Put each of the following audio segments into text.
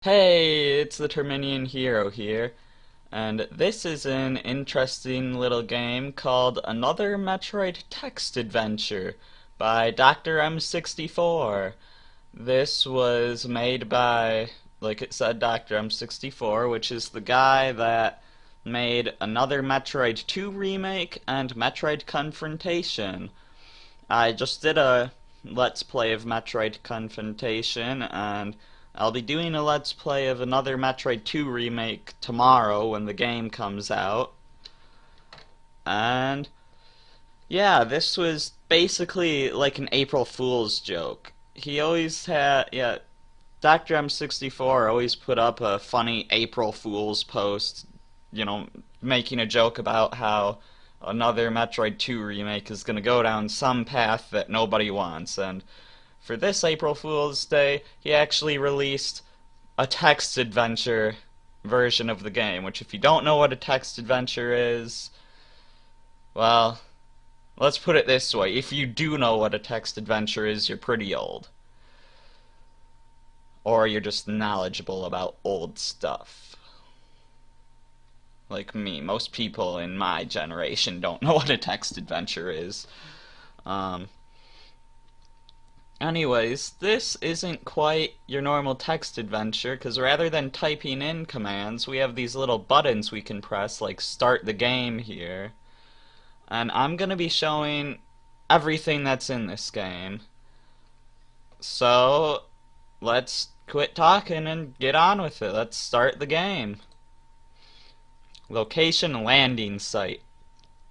Hey, it's the Terminian Hero here, and this is an interesting little game called Another Metroid Text Adventure by Dr. M64. This was made by, like it said, Dr. M64, which is the guy that made another Metroid 2 remake and Metroid Confrontation. I just did a Let's Play of Metroid Confrontation, and I'll be doing a Let's Play of another Metroid 2 remake tomorrow when the game comes out. And yeah, this was basically like an April Fool's joke. He always had, yeah, Dr. M64 always put up a funny April Fool's post, making a joke about how another Metroid 2 remake is going to go down some path that nobody wants. And for this April Fool's Day, he actually released a text adventure version of the game, which if you don't know what a text adventure is, well, let's put it this way. If you do know what a text adventure is, you're pretty old. Or you're just knowledgeable about old stuff. Like me. Most people in my generation don't know what a text adventure is. Um, Anyways, this isn't quite your normal text adventure, because rather than typing in commands, we have these little buttons we can press, like start the game here. And I'm going to be showing everything that's in this game. So, let's quit talking and get on with it. Let's start the game. Location landing site.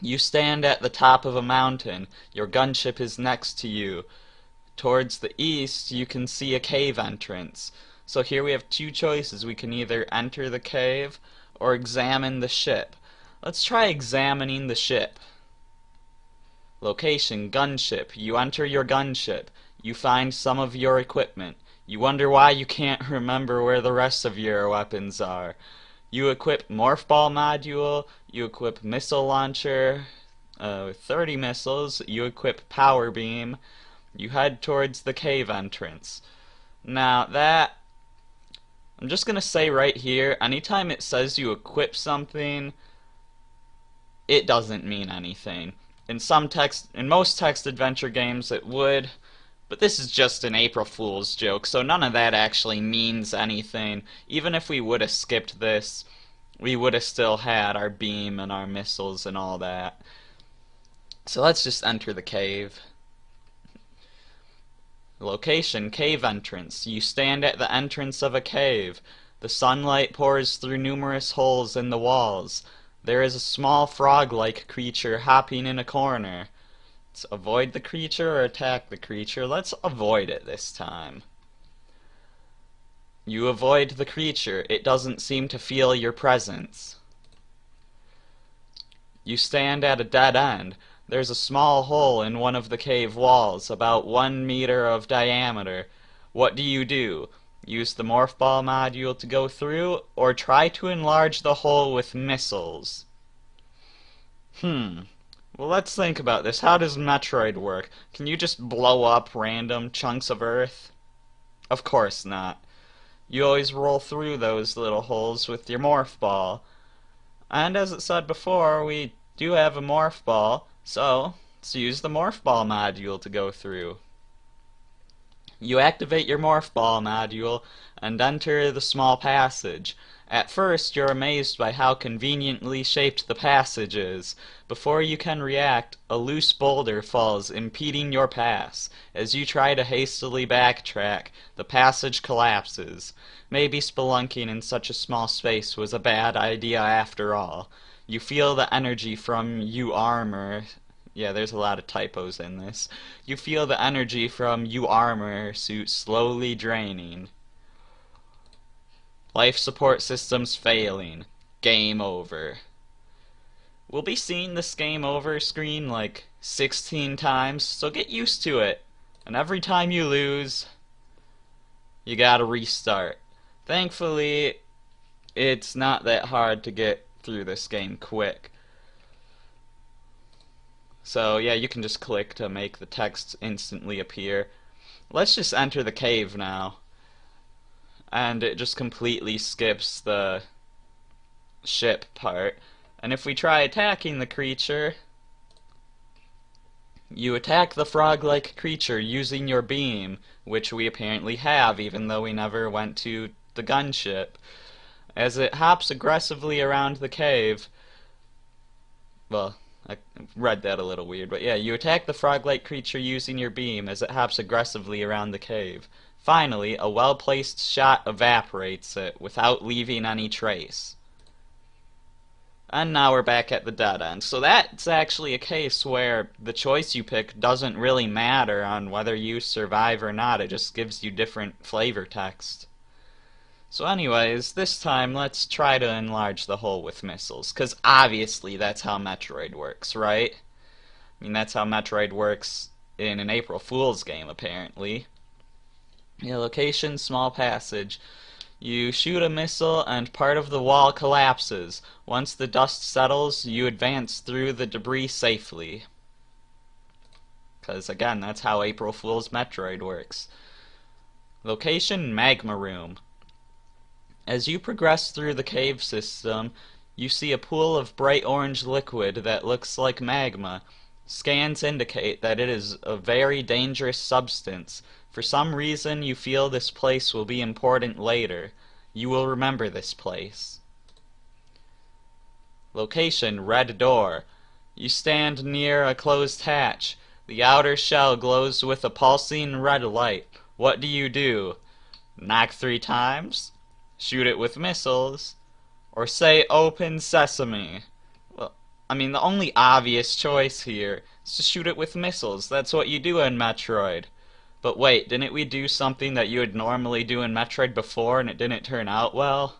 You stand at the top of a mountain. Your gunship is next to you. Towards the east, you can see a cave entrance. So here we have two choices. We can either enter the cave or examine the ship. Let's try examining the ship. Location, gunship. You enter your gunship. You find some of your equipment. You wonder why you can't remember where the rest of your weapons are. You equip Morph Ball module. You equip missile launcher, 30 missiles. You equip power beam. You head towards the cave entrance. Now I'm just gonna say right here, anytime it says you equip something, it doesn't mean anything. In most text adventure games it would, but this is just an April Fool's joke, so none of that actually means anything. Even if we would have skipped this, we would have still had our beam and our missiles and all that. So let's just enter the cave. Location, cave entrance. You stand at the entrance of a cave. The sunlight pours through numerous holes in the walls. There is a small frog-like creature hopping in a corner. Let's avoid the creature or attack the creature. Let's avoid it this time. You avoid the creature. It doesn't seem to feel your presence. You stand at a dead end. There's a small hole in one of the cave walls, about 1 meter of diameter. What do? Use the Morph Ball module to go through, or try to enlarge the hole with missiles? Well, let's think about this. How does Metroid work? Can you just blow up random chunks of Earth? Of course not. You always roll through those little holes with your Morph Ball. And as it said before, we do have a Morph Ball, so let's use the Morph Ball module to go through. You activate your Morph Ball module and enter the small passage. At first, you're amazed by how conveniently shaped the passage is. Before you can react, a loose boulder falls, impeding your pass. As you try to hastily backtrack, the passage collapses. Maybe spelunking in such a small space was a bad idea after all. You feel the energy from you armor. Yeah, there's a lot of typos in this. You feel the energy from you armor suit slowly draining. Life support systems failing. Game over. We'll be seeing this game over screen like 16 times, so get used to it. And every time you lose, you gotta restart. Thankfully, it's not that hard to get through this game quick. So yeah, you can just click to make the text instantly appear. Let's just enter the cave now. and it just completely skips the ship part. And if we try attacking the creature, you attack the frog-like creature using your beam, which we apparently have, even though we never went to the gunship. As it hops aggressively around the cave, well, I read that a little weird, but yeah, you attack the frog-like creature using your beam as it hops aggressively around the cave. Finally, a well-placed shot evaporates it without leaving any trace. And now we're back at the dead end. So that's actually a case where the choice you pick doesn't really matter on whether you survive or not. It just gives you different flavor text. So anyways, this time let's try to enlarge the hole with missiles, because obviously that's how Metroid works, right? I mean, that's how Metroid works in an April Fool's game, apparently. Yeah, location, small passage. You shoot a missile and part of the wall collapses. Once the dust settles, you advance through the debris safely. Because, again, that's how April Fool's Metroid works. Location, magma room. As you progress through the cave system, you see a pool of bright orange liquid that looks like magma. Scans indicate that it is a very dangerous substance. For some reason, you feel this place will be important later. You will remember this place. Location, red door. You stand near a closed hatch. The outer shell glows with a pulsing red light. What do? Knock 3 times? Shoot it with missiles? Or say open sesame? Well, I mean, the only obvious choice here is to shoot it with missiles. That's what you do in Metroid. But wait, didn't we do something that you would normally do in Metroid before and it didn't turn out well?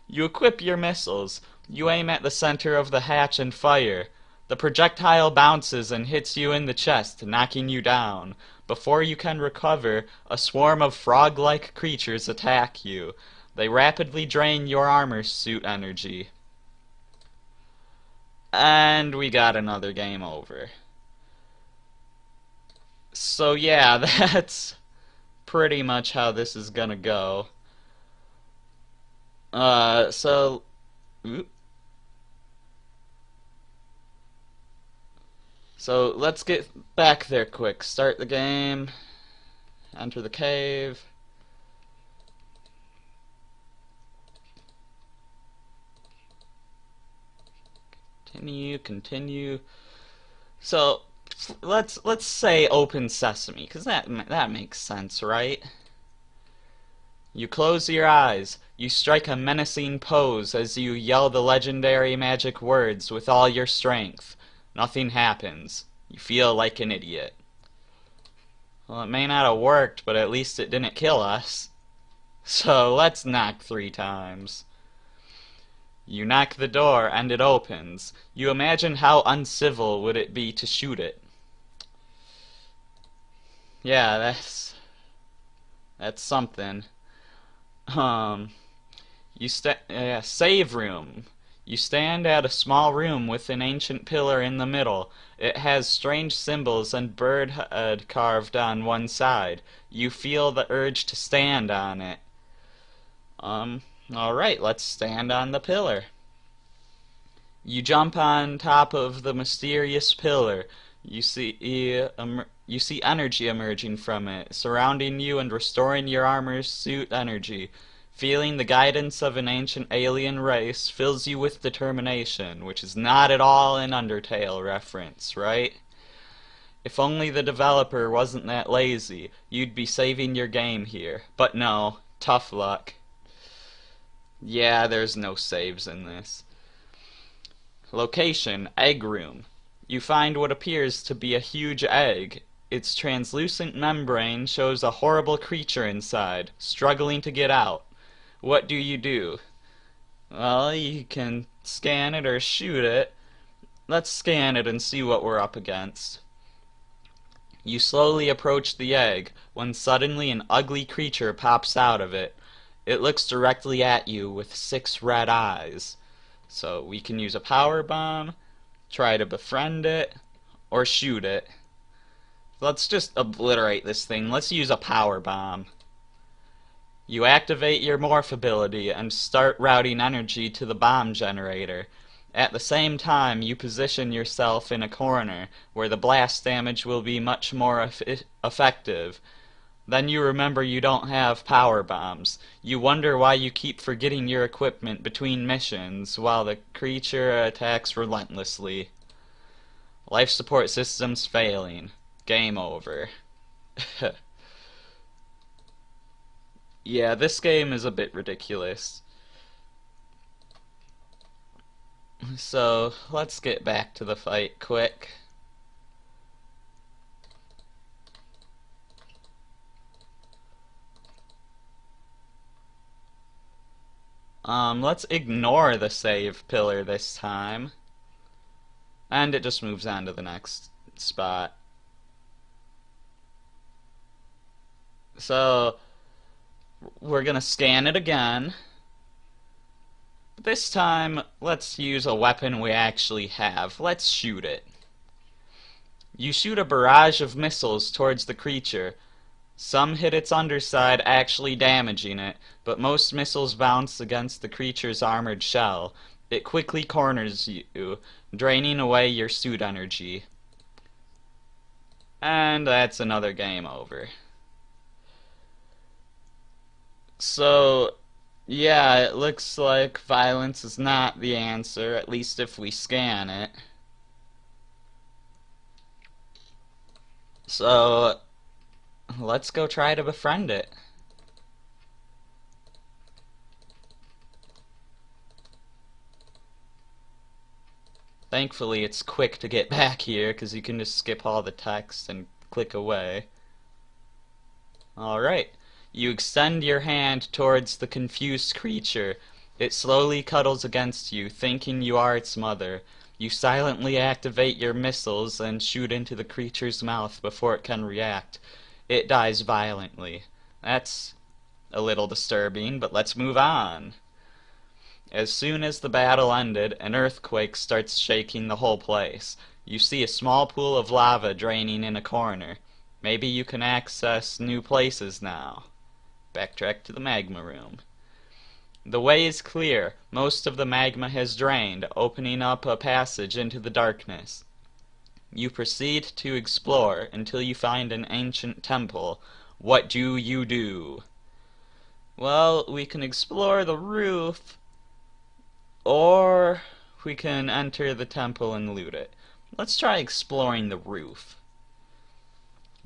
You equip your missiles. You aim at the center of the hatch and fire. The projectile bounces and hits you in the chest, knocking you down. Before you can recover, a swarm of frog-like creatures attack you. They rapidly drain your armor suit energy. And we got another game over. So yeah, that's pretty much how this is gonna go. So... Oop. So let's get back there quick. Start the game. Enter the cave. Continue. So let's say open sesame, because that makes sense, right? You close your eyes. You strike a menacing pose as you yell the legendary magic words with all your strength. Nothing happens. You feel like an idiot. Well, it may not have worked, but at least it didn't kill us. So let's knock 3 times. You knock the door and it opens. You imagine how uncivil would it be to shoot it. Yeah, that's something. Save room. You stand at a small room with an ancient pillar in the middle. It has strange symbols and bird head carved on one side. You feel the urge to stand on it. Alright, let's stand on the pillar. You jump on top of the mysterious pillar. You see energy emerging from it, surrounding you and restoring your armor suit energy. Feeling the guidance of an ancient alien race fills you with determination, which is not at all an Undertale reference, right? If only the developer wasn't that lazy, you'd be saving your game here. But no, tough luck. Yeah, there's no saves in this. Location, egg room. You find what appears to be a huge egg. Its translucent membrane shows a horrible creature inside, struggling to get out. What do? Well, you can scan it or shoot it. Let's scan it and see what we're up against. You slowly approach the egg, when suddenly an ugly creature pops out of it. It looks directly at you with 6 red eyes. So we can use a power bomb, try to befriend it, or shoot it. Let's just obliterate this thing. Let's use a power bomb. You activate your morph ability and start routing energy to the bomb generator. At the same time, you position yourself in a corner where the blast damage will be much more effective. Then you remember you don't have power bombs. You wonder why you keep forgetting your equipment between missions while the creature attacks relentlessly. Life support systems failing. Game over. Yeah, this game is a bit ridiculous. So, let's get back to the fight quick. Let's ignore the save pillar this time. And it just moves on to the next spot. So, we're gonna scan it again. This time, let's use a weapon we actually have. Let's shoot it. You shoot a barrage of missiles towards the creature. Some hit its underside, actually damaging it, but most missiles bounce against the creature's armored shell. It quickly corners you, draining away your suit energy. And that's another game over. So, yeah, it looks like violence is not the answer, at least if we scan it. So, let's go try to befriend it. Thankfully, it's quick to get back here, because you can just skip all the text and click away. Alright. You extend your hand towards the confused creature. It slowly cuddles against you, thinking you are its mother. You silently activate your missiles and shoot into the creature's mouth before it can react. It dies violently. That's a little disturbing, but let's move on. As soon as the battle ended, an earthquake starts shaking the whole place. You see a small pool of lava draining in a corner. Maybe you can access new places now. Backtrack to the magma room. The way is clear. Most of the magma has drained, opening up a passage into the darkness. You proceed to explore until you find an ancient temple. What do you do? Well, we can explore the roof, or we can enter the temple and loot it. Let's try exploring the roof.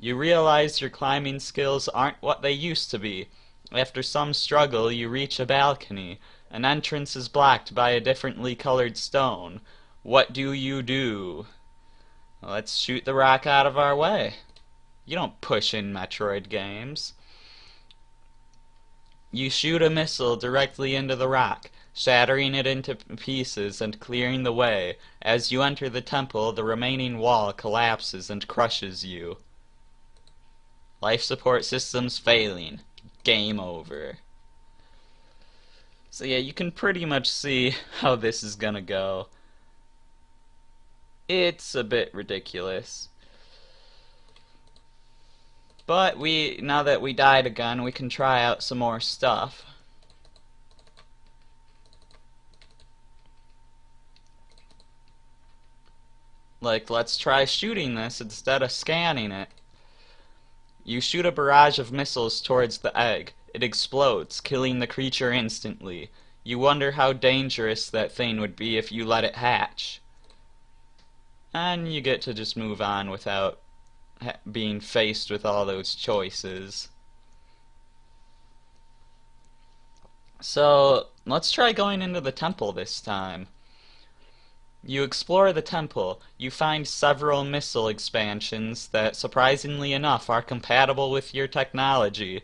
You realize your climbing skills aren't what they used to be. After some struggle, you reach a balcony. An entrance is blocked by a differently colored stone. What do you do? Let's shoot the rock out of our way. You don't push in Metroid games. You shoot a missile directly into the rock, shattering it into pieces and clearing the way. As you enter the temple, the remaining wall collapses and crushes you. Life support systems failing. Game over. So yeah, you can pretty much see how this is gonna go. It's a bit ridiculous. But now that we died again, we can try out some more stuff. Like, let's try shooting this instead of scanning it. You shoot a barrage of missiles towards the egg. It explodes, killing the creature instantly. You wonder how dangerous that thing would be if you let it hatch. And you get to just move on without being faced with all those choices. So, let's try going into the temple this time. You explore the temple. You find several missile expansions that, surprisingly enough, are compatible with your technology.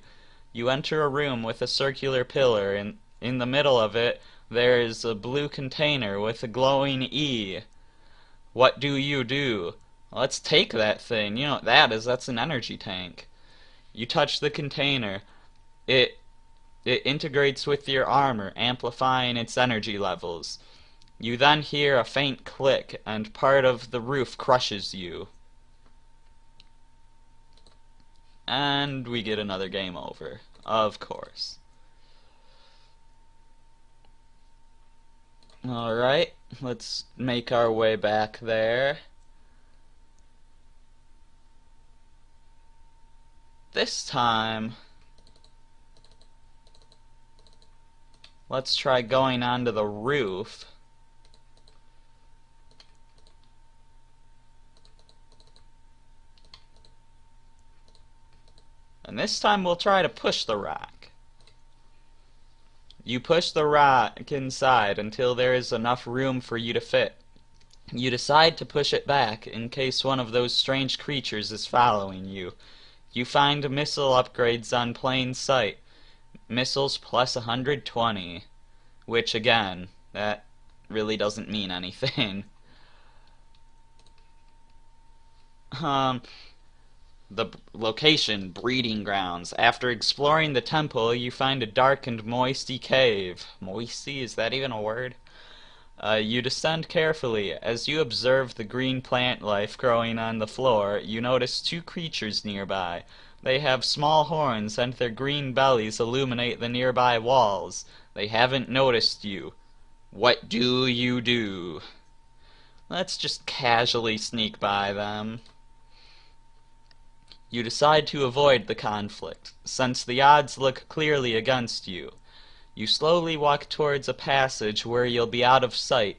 You enter a room with a circular pillar, and in the middle of it, there is a blue container with a glowing E. What do you do? Let's take that thing. You know what that is? That's an energy tank. You touch the container. It integrates with your armor, amplifying its energy levels. You then hear a faint click, and part of the roof crushes you. And we get another game over. Of course. Alright, let's make our way back there. This time, let's try going onto the roof. And this time we'll try to push the rock. You push the rock inside until there is enough room for you to fit. You decide to push it back in case one of those strange creatures is following you. You find missile upgrades on plain sight. Missiles plus 120. Which, again, that really doesn't mean anything. The location, breeding grounds. After exploring the temple, you find a dark and moisty cave. Moisty, is that even a word? You descend carefully. As you observe the green plant life growing on the floor, you notice two creatures nearby. They have small horns, and their green bellies illuminate the nearby walls. They haven't noticed you. What do you do? Let's just casually sneak by them. You decide to avoid the conflict, since the odds look clearly against you. You slowly walk towards a passage where you'll be out of sight.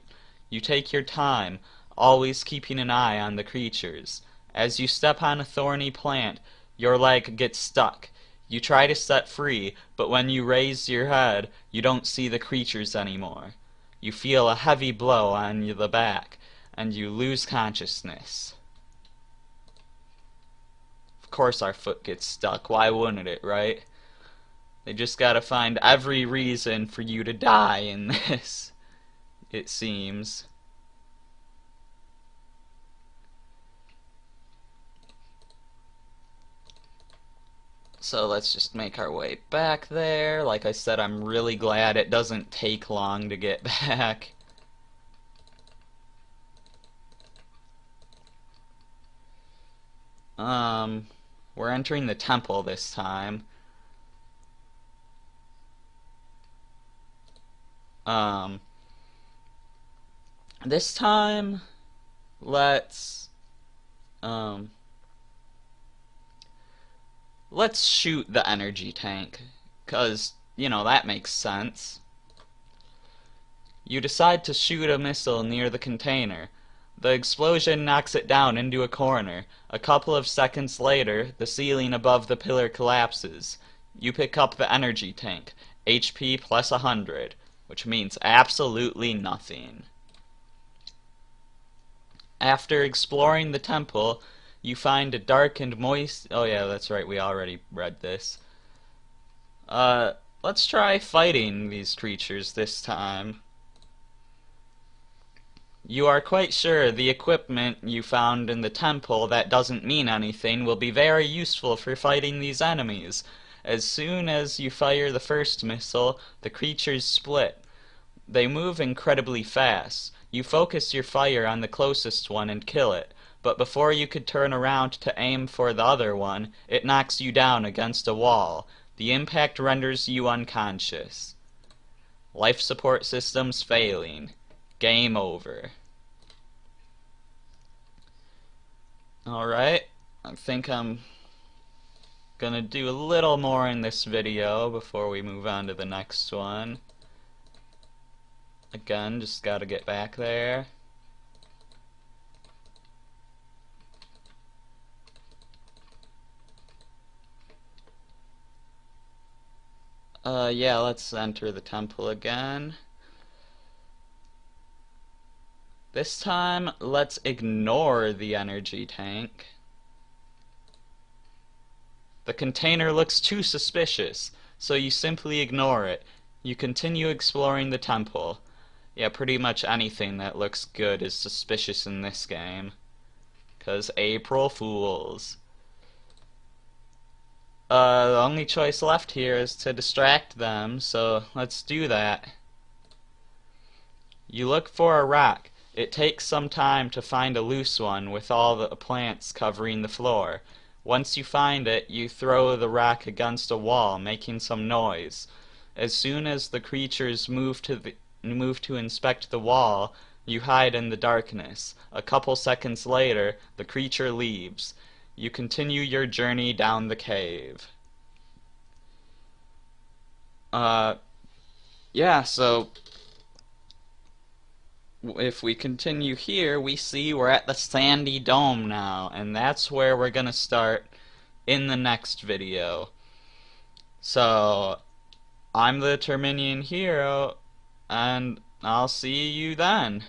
You take your time, always keeping an eye on the creatures. As you step on a thorny plant, your leg gets stuck. You try to set free, but when you raise your head, you don't see the creatures anymore. You feel a heavy blow on the back, and you lose consciousness. Of course our foot gets stuck, why wouldn't it, right? They just gotta find every reason for you to die in this, it seems. So let's just make our way back there. Like I said, I'm really glad it doesn't take long to get back. We're entering the temple this time. This time, let's shoot the energy tank, 'cause, you know, that makes sense. You decide to shoot a missile near the container. The explosion knocks it down into a corner. A couple of seconds later, the ceiling above the pillar collapses. You pick up the energy tank, HP plus 100, which means absolutely nothing. After exploring the temple, you find a dark and moist... Oh yeah, that's right, we already read this. Let's try fighting these creatures this time. You are quite sure the equipment you found in the temple that doesn't mean anything will be very useful for fighting these enemies. As soon as you fire the first missile, the creatures split. They move incredibly fast. You focus your fire on the closest one and kill it, but before you could turn around to aim for the other one, it knocks you down against a wall. The impact renders you unconscious. Life support systems failing. Game over. Alright, I think I'm gonna do a little more in this video before we move on to the next one. Again, just gotta get back there. Yeah, let's enter the temple again. This time, let's ignore the energy tank. The container looks too suspicious, so you simply ignore it. You continue exploring the temple. Yeah, pretty much anything that looks good is suspicious in this game. 'Cause April Fools. The only choice left here is to distract them, so let's do that. You look for a rock. It takes some time to find a loose one with all the plants covering the floor. Once you find it, you throw the rock against a wall, making some noise. As soon as the creatures move to move to inspect the wall, you hide in the darkness. A couple seconds later, the creature leaves. You continue your journey down the cave. Yeah, so if we continue here, we see we're at the sandy dome now, and that's where we're gonna start in the next video. So, I'm the Terminian Hero, and I'll see you then.